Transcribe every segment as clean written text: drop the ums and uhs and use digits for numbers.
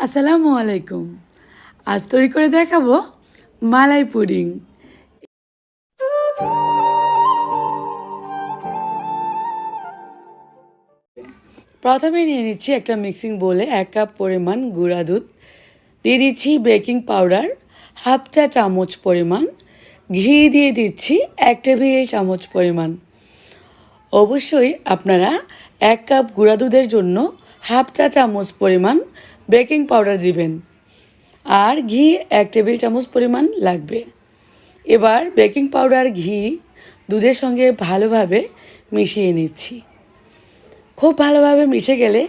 আসসালামু আলাইকুম। আজ তৈরি করে দেখাবো মালাই পুডিং। প্রথমে নিয়ে নিচ্ছি একটা মিক্সিং বোলে 1 কাপ পরিমাণ গুঁড়া দুধ, দিয়ে দিচ্ছি বেকিং পাউডার হাফ চা চামচ পরিমাণ, ঘি দিয়ে দিচ্ছি 1 টেবিল চামচ পরিমাণ। অবশ্যই আপনারা 1 কাপ গুঁড়া দুধের জন্য হাফ চা চামচ পরিমাণ বেকিং পাউডার দিবেন, আর ঘি 1 টেবিল চামচ পরিমাণ লাগবে। এবার বেকিং পাউডার ঘি দুধের সঙ্গে ভালোভাবে মিশিয়ে নিচ্ছি। খুব ভালোভাবে মিশে গেলে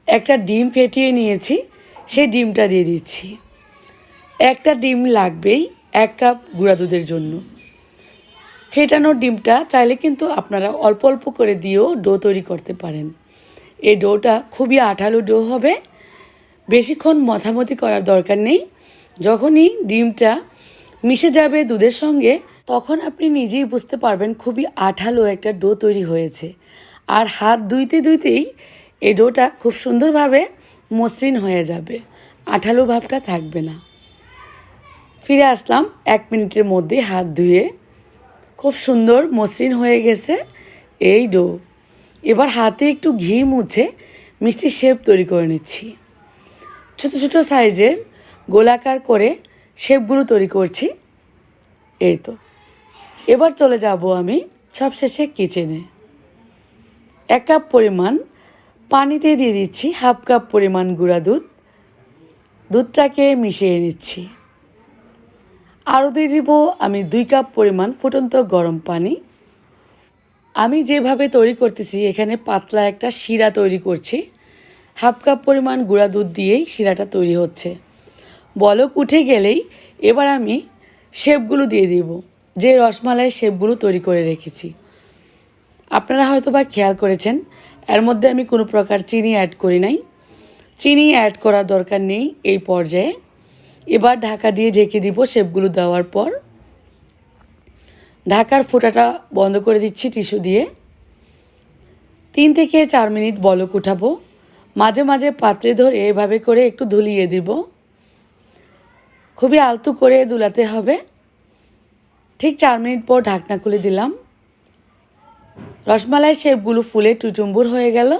একটা ডিম ফেটিয়ে নিয়েছি, সেই ডিমটা দিয়ে দিচ্ছি। একটা ডিম লাগবেই 1 কাপ গুঁড়া দুধের জন্য। ফেটানো ডিমটা চাইলে কিন্তু আপনারা অল্প অল্প করে দিয়েও ডো তৈরি করতে পারেন। এই ডোটা খুবই আঠালো ডো হবে, বেশিক্ষণ মথামতি করার দরকার নেই। যখনই ডিমটা মিশে যাবে দুধের সঙ্গে, তখন আপনি নিজেই বুঝতে পারবেন খুবই আঠালো একটা ডো তৈরি হয়েছে। আর হাত ধুইতেই এই ডোটা খুব সুন্দরভাবে মসৃণ হয়ে যাবে, আঠালো ভাবটা থাকবে না। ফিরে আসলাম 1 মিনিটের মধ্যে হাত ধুয়ে। খুব সুন্দর মসৃণ হয়ে গেছে এই ডো। এবার হাতে একটু ঘি মুছে মিষ্টির শেপ তৈরি করে নিচ্ছি। ছোট ছোট সাইজের গোলাকার করে শেপগুলো তৈরি করছি। এই তো, এবার চলে যাব আমি সবশেষে কিচেনে। 1 কাপ পরিমাণ পানিতে দিয়ে দিচ্ছি হাফ কাপ পরিমাণ গুঁড়া দুধ। দুধটাকে মিশিয়ে নিচ্ছি। আরও দিয়ে দিব আমি 2 কাপ পরিমাণ ফুটন্ত গরম পানি। আমি যেভাবে তৈরি করতেছি, এখানে পাতলা একটা শিরা তৈরি করছি। হাফ কাপ পরিমাণ গুঁড়া দুধ দিয়েই শিরাটা তৈরি হচ্ছে। বলক উঠে গেলেই এবার আমি শেপগুলো দিয়ে দিব, যে রসমালাইয়ের শেপগুলো তৈরি করে রেখেছি। আপনারা হয়তো বা খেয়াল করেছেন, এর মধ্যে আমি কোনো প্রকার চিনি অ্যাড করি নাই। চিনি অ্যাড করার দরকার নেই এই পর্যায়ে। এবার ঢাকা দিয়ে ঢেকে দিব। শেপগুলো দেওয়ার পর ঢাকার ফোঁটাটা বন্ধ করে দিচ্ছি টিস্যু দিয়ে। 3 থেকে 4 মিনিট বলক উঠাবো। মাঝে মাঝে পাত্রে ধরে এভাবে করে একটু ধুলিয়ে দিব। খুবই আলতো করে দুলাতে হবে। ঠিক 4 মিনিট পর ঢাকনা খুলে দিলাম। রসমালাই শেপগুলো ফুলে টুটুম্বুর হয়ে গেল।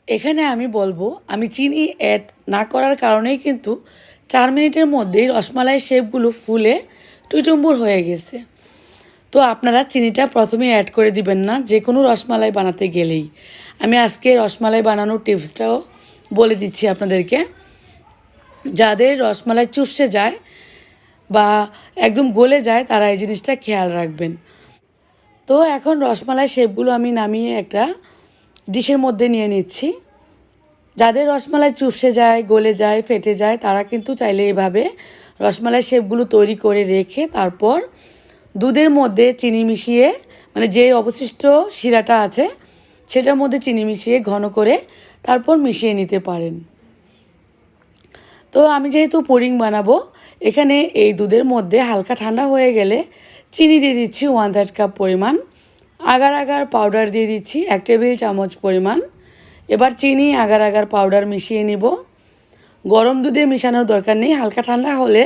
এখানে আমি বলবো, আমি চিনি অ্যাড না করার কারণেই কিন্তু 4 মিনিটের মধ্যেই রসমালাই শেপগুলো ফুলে টুটুম্বুর হয়ে গেছে। তো আপনারা চিনিটা প্রথমে অ্যাড করে দিবেন না যে কোনো রসমালাই বানাতে গেলেই। আমি আজকে রসমালাই বানানোর টিপসটাও বলে দিচ্ছি আপনাদেরকে। যাদের রসমালাই চুপসে যায় বা একদম গলে যায়, তারা এই জিনিসটা খেয়াল রাখবেন। তো এখন রসমালাই শেপগুলো আমি নামিয়ে একটা ডিশের মধ্যে নিয়ে নিচ্ছি। যাদের রসমালাই চুপসে যায়, গলে যায়, ফেটে যায়, তারা কিন্তু চাইলে এভাবে রসমালাই শেপগুলো তৈরি করে রেখে তারপর দুধের মধ্যে চিনি মিশিয়ে, মানে যে অবশিষ্ট শিরাটা আছে সেটার মধ্যে চিনি মিশিয়ে ঘন করে তারপর মিশিয়ে নিতে পারেন। তো আমি যেহেতু পুডিং বানাবো, এখানে এই দুধের মধ্যে হালকা ঠান্ডা হয়ে গেলে চিনি দিয়ে দিচ্ছি 1/3 কাপ পরিমাণ। আগার আগার পাউডার দিয়ে দিচ্ছি 1 টেবিল চামচ পরিমাণ। এবার চিনি আগার আগার পাউডার মিশিয়ে নিব। গরম দুধে মিশানোর দরকার নেই, হালকা ঠান্ডা হলে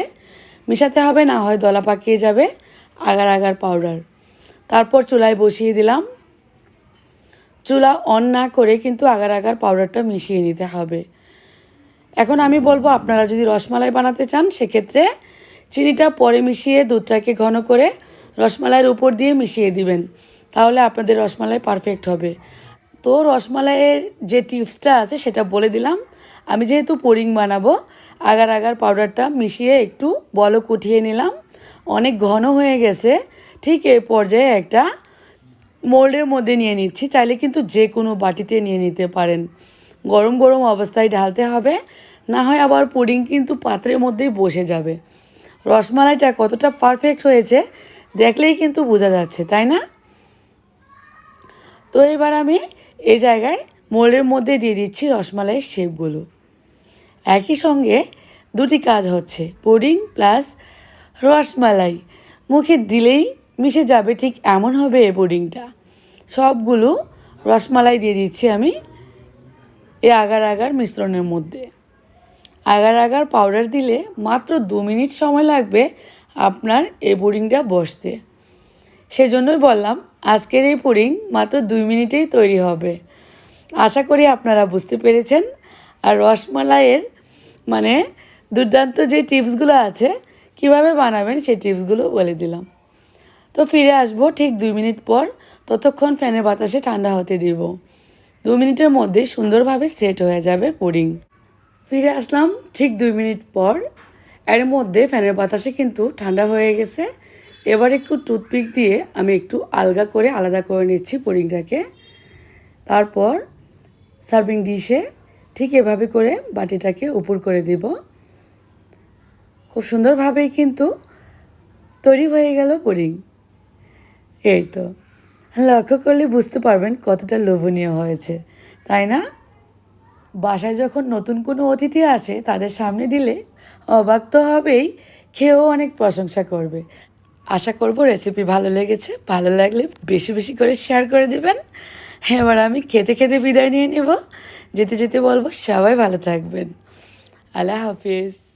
মিশাতে হবে, না হয় দলা পাকিয়ে যাবে আগার আগার পাউডার। তারপর চুলায় বসিয়ে দিলাম। চুলা অন না করে কিন্তু আগার আগার পাউডারটা মিশিয়ে নিতে হবে। এখন আমি বলবো, আপনারা যদি রসমালাই বানাতে চান সেক্ষেত্রে চিনিটা পরে মিশিয়ে দুধটাকে ঘন করে রসমালাইয়ের উপর দিয়ে মিশিয়ে দিবেন, তাহলে আপনাদের রসমালাই পারফেক্ট হবে। তো রসমালাইয়ের যে টিপসটা আছে সেটা বলে দিলাম। আমি যেহেতু পুডিং বানাবো, আগার আগার পাউডারটা মিশিয়ে একটু বলক উঠিয়ে নিলাম। অনেক ঘন হয়ে গেছে। ঠিক এই পর্যায়ে একটা মোল্ডের মধ্যে নিয়ে নিচ্ছি। চাইলে কিন্তু যে কোনো বাটিতে নিয়ে নিতে পারেন। গরম গরম অবস্থায় ঢালতে হবে, না হয় আবার পুডিং কিন্তু পাত্রের মধ্যেই বসে যাবে। রসমালাইটা কতটা পারফেক্ট হয়েছে দেখলেই কিন্তু বোঝা যাচ্ছে, তাই না? তো এবার আমি এই জায়গায় মোল্ডের মধ্যে দিয়ে দিচ্ছি রসমালাইয়ের শেপগুলো। একই সঙ্গে দুটি কাজ হচ্ছে, পুডিং প্লাস রসমালাই। মুখে দিলেই মিশে যাবে, ঠিক এমন হবে এই পুডিংটা। সবগুলো রসমালাই দিয়ে দিচ্ছি আমি এই আগার আগার মিশ্রণের মধ্যে। আগার আগার পাউডার দিলে মাত্র 2 মিনিট সময় লাগবে আপনার এই পুডিংটা বসতে। সেজন্যই বললাম আজকের এই পুডিং মাত্র 2 মিনিটেই তৈরি হবে। আশা করি আপনারা বুঝতে পেরেছেন। আর রসমালাইয়ের মানে দুর্দান্ত যে টিপসগুলো আছে কিভাবে বানাবেন সেই টিপসগুলো বলে দিলাম। তো ফিরে আসবো ঠিক 2 মিনিট পর। ততক্ষণ ফ্যানের বাতাসে ঠান্ডা হতে দিব। 2 মিনিটের মধ্যে সুন্দরভাবে সেট হয়ে যাবে পুডিং। ফিরে আসলাম ঠিক 2 মিনিট পর। এর মধ্যে ফ্যানের বাতাসে কিন্তু ঠান্ডা হয়ে গেছে। এবার একটু টুথপিক দিয়ে আমি একটু আলাদা করে নিচ্ছি পুডিংটাকে। তারপর সার্ভিং ডিশে ঠিক এভাবে করে বাটিটাকে উপর করে দিব। খুব সুন্দরভাবেই কিন্তু তৈরি হয়ে গেল পুডিং। এই তো লক্ষ্য করলে বুঝতে পারবেন কতটা লোভনীয় হয়েছে, তাই না? বাসায় যখন নতুন কোনো অতিথি আসে তাদের সামনে দিলে অবাক তো হবেই, খেয়েও অনেক প্রশংসা করবে। আশা করব রেসিপি ভালো লেগেছে। ভালো লাগলে বেশি বেশি করে শেয়ার করে দেবেন। এবার আমি খেতে খেতে বিদায় নিয়ে নেব। যেতে যেতে বলবো সবাই ভালো থাকবেন। আল্লাহ হাফিজ।